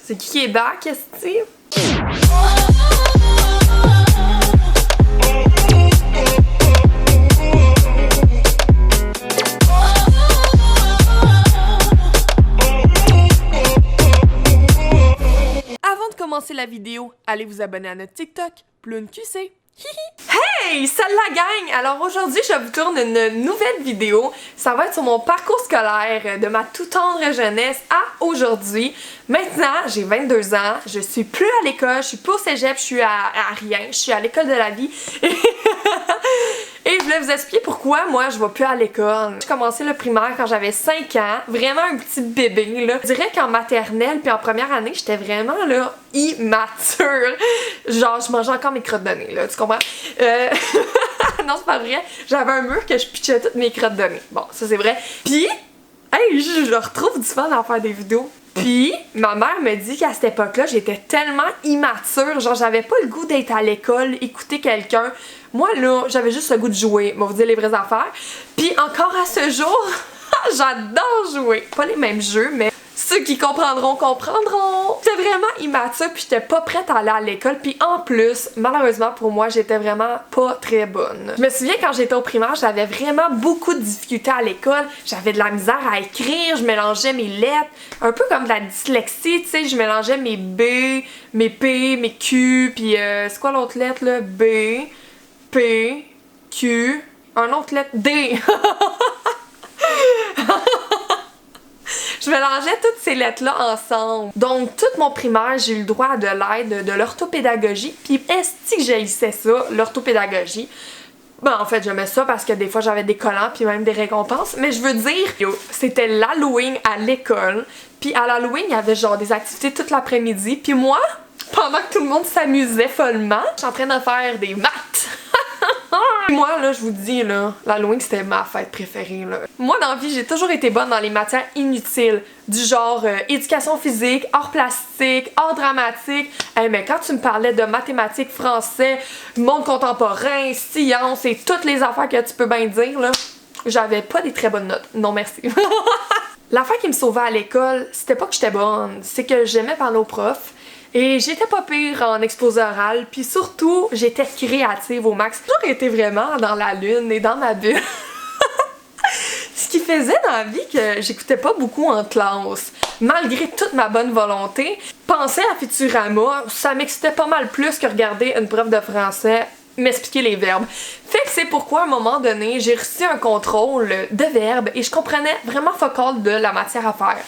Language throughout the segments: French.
C'est qui est back, est-ce que Avant de commencer la vidéo, allez vous abonner à notre TikTok, Ploune QC. Hey! Salut la gang! Alors aujourd'hui, je vous tourne une nouvelle vidéo. Ça va être sur mon parcours scolaire de ma tout tendre jeunesse à aujourd'hui. Maintenant, j'ai 22 ans, je suis plus à l'école, je suis plus au cégep, je suis à rien, je suis à l'école de la vie. Et je voulais vous expliquer pourquoi moi je vais plus à l'école. J'ai commencé le primaire quand j'avais 5 ans, vraiment un petit bébé là. Je dirais qu'en maternelle puis en première année, j'étais vraiment là immature. Genre je mangeais encore mes crottes de nez là, tu comprends? Non, c'est pas vrai. J'avais un mur que je pitchais toutes mes crottes de nez. Bon, ça c'est vrai. Puis, hey, je retrouve du fun à faire des vidéos. Puis, ma mère me dit qu'à cette époque-là, j'étais tellement immature, genre j'avais pas le goût d'être à l'école, écouter quelqu'un. Moi là, j'avais juste le goût de jouer, on va vous dire les vraies affaires. Puis encore à ce jour, j'adore jouer. Pas les mêmes jeux, mais ceux qui comprendront. J'étais vraiment immature puis j'étais pas prête à aller à l'école. Puis en plus, malheureusement pour moi, j'étais vraiment pas très bonne. Je me souviens quand j'étais au primaire, j'avais vraiment beaucoup de difficultés à l'école. J'avais de la misère à écrire, je mélangeais mes lettres. Un peu comme de la dyslexie, tu sais, je mélangeais mes B, mes P, mes Q, puis c'est quoi l'autre lettre là? B, P, Q, un autre lettre D. Je mélangeais toutes ces lettres-là ensemble. Donc, tout mon primaire, j'ai eu le droit à de l'aide de l'orthopédagogie. Puis, est-ce que j'haïssais ça, l'orthopédagogie? Ben, en fait, j'aimais ça parce que des fois, j'avais des collants puis même des récompenses. Mais je veux dire, c'était l'Halloween à l'école. Puis, à l'Halloween, il y avait genre des activités toute l'après-midi. Puis moi, pendant que tout le monde s'amusait follement, je suis en train de faire des maths. Moi, là, je vous dis, là, l'Halloween, c'était ma fête préférée, là. Moi, dans la vie, j'ai toujours été bonne dans les matières inutiles, du genre éducation physique, art plastique, art dramatique. Hey, mais quand tu me parlais de mathématiques, français, monde contemporain, sciences et toutes les affaires que tu peux bien dire, là, j'avais pas des très bonnes notes. Non, merci. L'affaire qui me sauvait à l'école, c'était pas que j'étais bonne, c'est que j'aimais parler aux profs. Et j'étais pas pire en exposé oral, puis surtout, j'étais créative au max. J'ai toujours été vraiment dans la lune et dans ma bulle. Ce qui faisait dans la vie que j'écoutais pas beaucoup en classe. Malgré toute ma bonne volonté, penser à Futurama, ça m'excitait pas mal plus que regarder une prof de français m'expliquer les verbes. Fait que c'est pourquoi à un moment donné, j'ai reçu un contrôle de verbes et je comprenais vraiment fuck all de la matière à faire.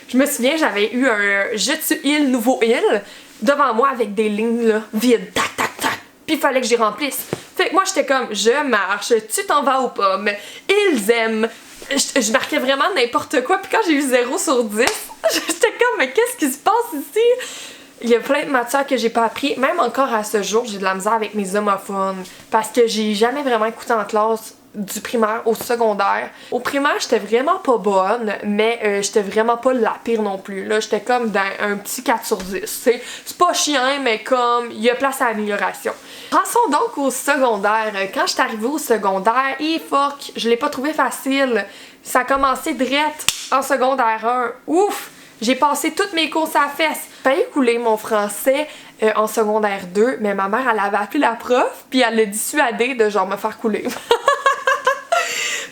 Je me souviens, j'avais eu un je tue île, nouveau île devant moi avec des lignes là, vides, tac tac tac, puis il fallait que j'y remplisse. Fait que moi j'étais comme je marche, tu t'en vas aux pommes, ils aiment. Je marquais vraiment n'importe quoi, puis quand j'ai eu 0 sur 10, j'étais comme mais qu'est-ce qui se passe ici? Il y a plein de matières que j'ai pas appris, même encore à ce jour, j'ai de la misère avec mes homophones parce que j'ai jamais vraiment écouté en classe du primaire au secondaire. Au primaire, j'étais vraiment pas bonne, mais j'étais vraiment pas la pire non plus. Là, j'étais comme dans un petit 4 sur 10. C'est pas chiant, mais comme il y a place à amélioration. Passons donc au secondaire. Quand j'étais arrivée au secondaire, fuck, je l'ai pas trouvé facile. Ça a commencé direct en secondaire 1. Ouf! J'ai passé toutes mes courses à la fesse. Fallait couler mon français en secondaire 2, mais ma mère, elle avait appelé la prof, puis elle l'a dissuadé de genre me faire couler.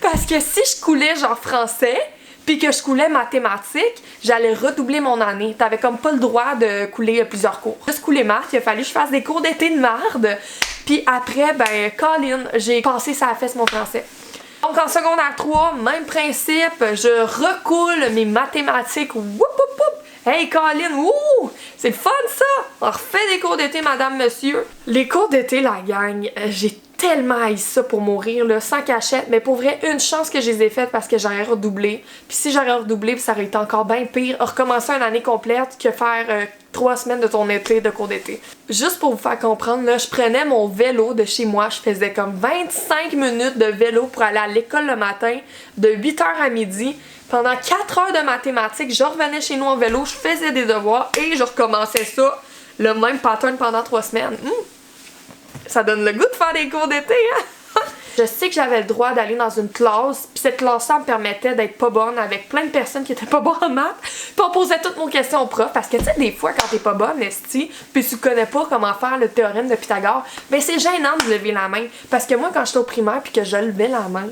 Parce que si je coulais genre français, puis que je coulais mathématiques, j'allais redoubler mon année. T'avais comme pas le droit de couler plusieurs cours. Juste couler maths, il a fallu que je fasse des cours d'été de marde. Puis après, ben, Colin, j'ai passé ça à la fesse mon français. Donc en secondaire 3, même principe, je recoule mes mathématiques. Woup, woup, woup. Hey Colin, wouh! C'est le fun ça! On refait des cours d'été, madame, monsieur. Les cours d'été, la gang, j'ai tellement haï ça pour mourir, là, sans cachette. Mais pour vrai, une chance que je les ai faites parce que j'aurais redoublé. Puis si j'aurais redoublé, ça aurait été encore bien pire. Recommencer une année complète que faire 3 semaines de ton été, de cours d'été. Juste pour vous faire comprendre, là, je prenais mon vélo de chez moi. Je faisais comme 25 minutes de vélo pour aller à l'école le matin, de 8h à midi. Pendant 4 heures de mathématiques, je revenais chez nous en vélo, je faisais des devoirs et je recommençais ça, le même pattern pendant 3 semaines. Ça donne le goût de faire des cours d'été, hein? Je sais que j'avais le droit d'aller dans une classe, puis cette classe-là me permettait d'être pas bonne avec plein de personnes qui étaient pas bonnes en maths, puis on posait toutes nos questions au prof, parce que tu sais, des fois, quand t'es pas bonne, esti, puis tu connais pas comment faire le théorème de Pythagore, ben c'est gênant de lever la main, parce que moi, quand j'étais au primaire, puis que je levais la main,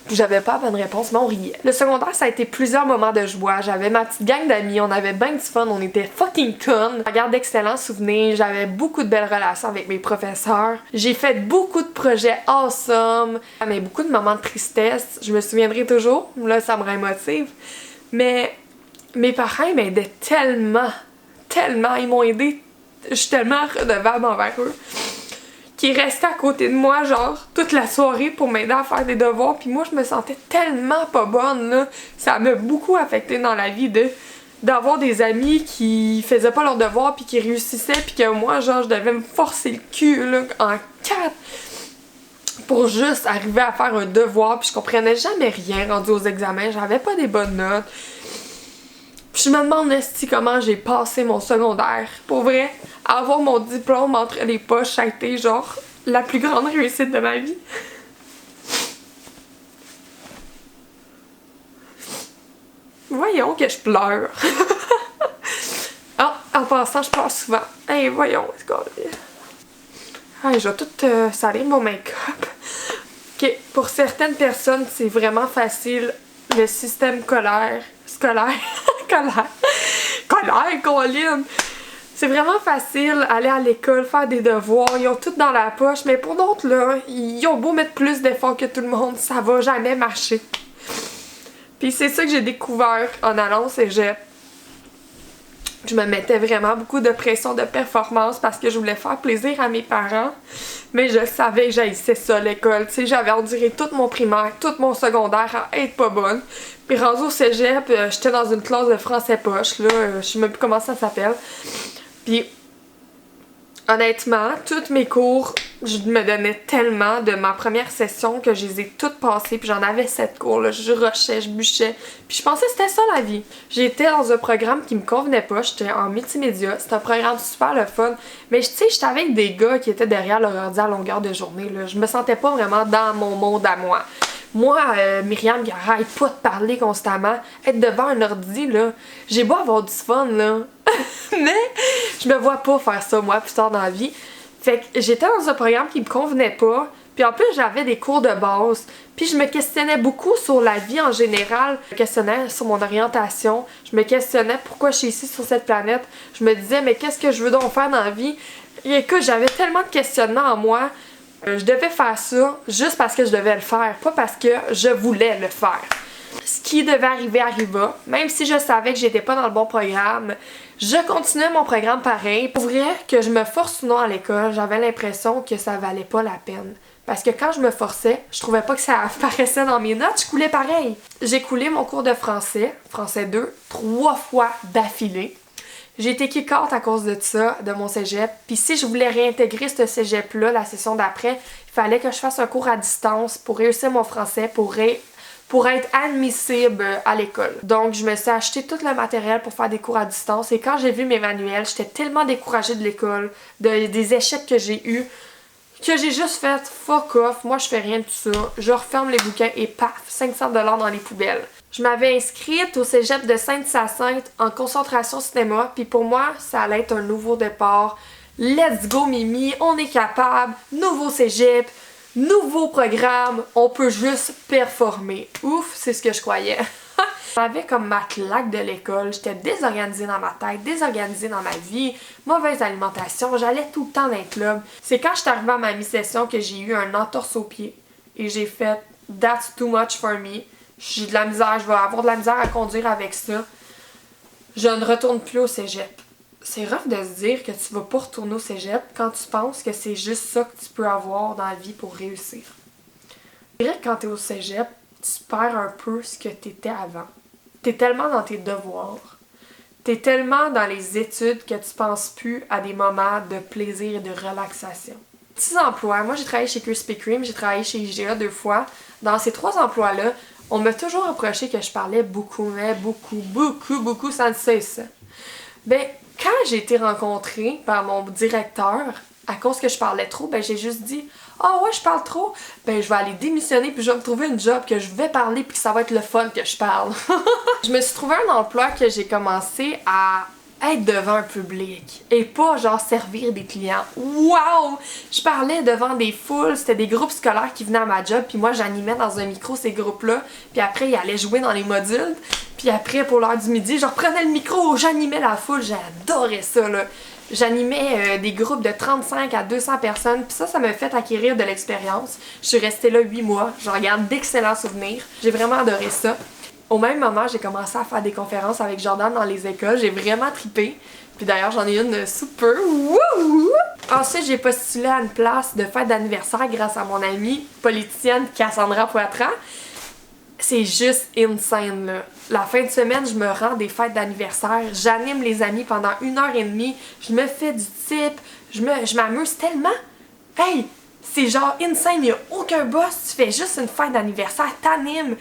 puis j'avais pas la bonne réponse, mais on riait. Le secondaire, ça a été plusieurs moments de joie. J'avais ma petite gang d'amis, on avait ben du fun, on était fucking con. Je garde d'excellents souvenirs, j'avais beaucoup de belles relations avec mes professeurs. J'ai fait beaucoup de projets awesome, mais beaucoup de moments de tristesse. Je me souviendrai toujours, là ça me rémotive. Mais mes parents ils m'aidaient tellement, ils m'ont aidé. Je suis tellement redevable envers eux. Qui restait à côté de moi, genre, toute la soirée pour m'aider à faire des devoirs. Puis moi, je me sentais tellement pas bonne, là. Ça m'a beaucoup affectée dans la vie d'avoir des amis qui faisaient pas leurs devoirs puis qui réussissaient puis que moi, genre, je devais me forcer le cul, là, en quatre pour juste arriver à faire un devoir. Puis je comprenais jamais rien rendu aux examens. J'avais pas des bonnes notes. Puis je me demande, comment j'ai passé mon secondaire. Pour vrai, avoir mon diplôme entre les poches, ça a été genre la plus grande réussite de ma vie. Voyons que je pleure. Ah, en passant, je pleure souvent. Hey, voyons, c'est quoi? Hey, je vais tout salir mon make-up. Ok, pour certaines personnes, c'est vraiment facile. Le système scolaire, Colline! C'est vraiment facile aller à l'école, faire des devoirs, ils ont tout dans la poche, mais pour d'autres là, ils ont beau mettre plus d'efforts que tout le monde, ça va jamais marcher. Puis c'est ça que j'ai découvert en allant au cégep. Je me mettais vraiment beaucoup de pression de performance parce que je voulais faire plaisir à mes parents. Mais je savais que j'haïssais ça, l'école. Tu sais, j'avais enduré tout mon primaire, tout mon secondaire à être pas bonne. Puis rendu au cégep, j'étais dans une classe de français poche, là. Je sais même plus comment ça s'appelle. Puis, honnêtement, tous mes cours, je me donnais tellement de ma première session que je les ai toutes passées, puis j'en avais 7 cours, là. Je rushais, je bûchais, puis je pensais que c'était ça la vie. J'étais dans un programme qui me convenait pas, j'étais en multimédia, c'était un programme super le fun, mais tu sais, j'étais avec des gars qui étaient derrière leur ordi à longueur de journée, là. Je me sentais pas vraiment dans mon monde à moi. Moi, Myriam, qui arrête pas de parler constamment, être devant un ordi, là, j'ai beau avoir du fun, là, mais je me vois pas faire ça, moi, plus tard dans la vie. Fait que j'étais dans un programme qui me convenait pas, puis en plus, j'avais des cours de base, puis je me questionnais beaucoup sur la vie en général. Je me questionnais sur mon orientation, je me questionnais pourquoi je suis ici sur cette planète. Je me disais, mais qu'est-ce que je veux donc faire dans la vie? Et écoute, j'avais tellement de questionnements en moi. Je devais faire ça juste parce que je devais le faire, pas parce que je voulais le faire. Ce qui devait arriver arriva, même si je savais que j'étais pas dans le bon programme, je continuais mon programme pareil. Pour vrai, que je me force ou non à l'école, j'avais l'impression que ça valait pas la peine. Parce que quand je me forçais, je trouvais pas que ça apparaissait dans mes notes, je coulais pareil. J'ai coulé mon cours de français, français 2, 3 fois d'affilée. J'ai été kick-out à cause de ça, de mon cégep. Puis si je voulais réintégrer ce cégep-là, la session d'après, il fallait que je fasse un cours à distance pour réussir mon français, pour être admissible à l'école. Donc, je me suis acheté tout le matériel pour faire des cours à distance. Et quand j'ai vu mes manuels, j'étais tellement découragée de l'école, des échecs que j'ai eus, que j'ai juste fait fuck off, moi je fais rien de tout ça. Je referme les bouquins et paf, 500$ dans les poubelles. Je m'avais inscrite au cégep de Sainte-Hyacinthe en concentration cinéma, puis pour moi, ça allait être un nouveau départ. Let's go Mimi, on est capable, nouveau cégep, nouveau programme, on peut juste performer. Ouf, c'est ce que je croyais. J'avais comme ma claque de l'école, j'étais désorganisée dans ma tête, désorganisée dans ma vie, mauvaise alimentation, j'allais tout le temps dans les clubs. C'est quand je suis arrivée à ma mi-session que j'ai eu un entorse au pied et j'ai fait « That's too much for me ». J'ai de la misère, je vais avoir de la misère à conduire avec ça. Je ne retourne plus au cégep. C'est rough de se dire que tu vas pas retourner au cégep quand tu penses que c'est juste ça que tu peux avoir dans la vie pour réussir. C'est vrai que quand t'es au cégep, tu perds un peu ce que t'étais avant. T'es tellement dans tes devoirs. T'es tellement dans les études que tu penses plus à des moments de plaisir et de relaxation. Petits emplois. Moi, j'ai travaillé chez Krispy Kreme, j'ai travaillé chez IGA 2 fois. Dans ces 3 emplois-là, on m'a toujours reproché que je parlais beaucoup, mais beaucoup sans cesse. Ben, quand j'ai été rencontrée par mon directeur, à cause que je parlais trop, ben j'ai juste dit « Ah ouais, je parle trop. Ben, je vais aller démissionner puis je vais me trouver une job que je vais parler puis que ça va être le fun que je parle. Je me suis trouvé un emploi que j'ai commencé à être devant un public et pas genre servir des clients. Wow! Je parlais devant des foules, c'était des groupes scolaires qui venaient à ma job puis moi j'animais dans un micro ces groupes-là puis après ils allaient jouer dans les modules puis après pour l'heure du midi je reprenais le micro, j'animais la foule, j'adorais ça là. J'animais des groupes de 35 à 200 personnes puis ça m'a fait acquérir de l'expérience. Je suis restée là 8 mois, j'en garde d'excellents souvenirs, j'ai vraiment adoré ça. Au même moment, j'ai commencé à faire des conférences avec Jordan dans les écoles. J'ai vraiment trippé. Puis d'ailleurs, j'en ai une super. Wouhou! Ensuite, j'ai postulé à une place de fête d'anniversaire grâce à mon amie politicienne Cassandra Poitras. C'est juste insane, là. La fin de semaine, je me rends des fêtes d'anniversaire. J'anime les amis pendant 1h30. Je me fais du type. Je m'amuse tellement. Hey! C'est genre insane. Il n'y a aucun boss. Tu fais juste une fête d'anniversaire. T'animes.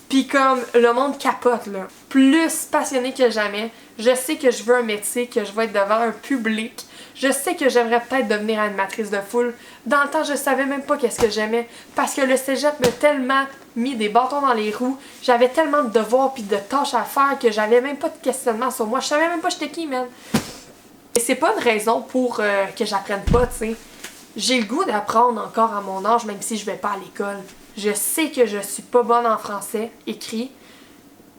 Pis comme le monde capote là, plus passionné que jamais, je sais que je veux un métier, que je vais être devant un public, je sais que j'aimerais peut-être devenir animatrice de foule. Dans le temps, je savais même pas qu'est-ce que j'aimais parce que le cégep m'a tellement mis des bâtons dans les roues, j'avais tellement de devoirs pis de tâches à faire que j'avais même pas de questionnement sur moi, je savais même pas j'étais qui, man. Et c'est pas une raison pour que j'apprenne pas, tu sais. J'ai le goût d'apprendre encore à mon âge, même si je vais pas à l'école. Je sais que je suis pas bonne en français, écrit.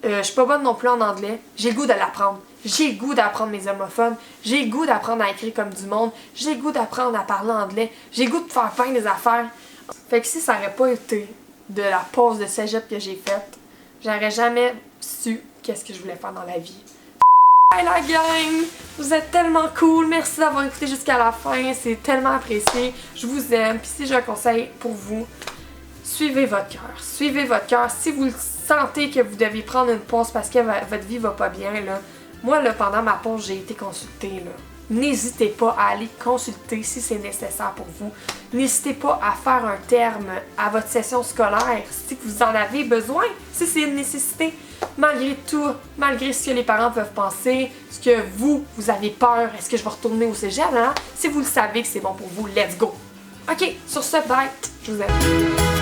Je suis pas bonne non plus en anglais. J'ai le goût de l'apprendre. J'ai le goût d'apprendre mes homophones. J'ai le goût d'apprendre à écrire comme du monde. J'ai le goût d'apprendre à parler anglais. J'ai le goût de faire plein des affaires. Fait que si ça aurait pas été de la pause de cégep que j'ai faite, j'aurais jamais su qu'est-ce que je voulais faire dans la vie. Hey la gang! Vous êtes tellement cool! Merci d'avoir écouté jusqu'à la fin. C'est tellement apprécié. Je vous aime. Puis si j'ai un conseil pour vous, suivez votre cœur. Suivez votre cœur. Si vous sentez que vous devez prendre une pause parce que votre vie va pas bien, là, moi, là, pendant ma pause, j'ai été consultée, là. N'hésitez pas à aller consulter si c'est nécessaire pour vous. N'hésitez pas à faire un terme à votre session scolaire si vous en avez besoin, si c'est une nécessité. Malgré tout, malgré ce que les parents peuvent penser, ce que vous avez peur, est-ce que je vais retourner au cégep, hein? Si vous le savez que c'est bon pour vous, let's go! Ok, sur ce, bye! Je vous aime.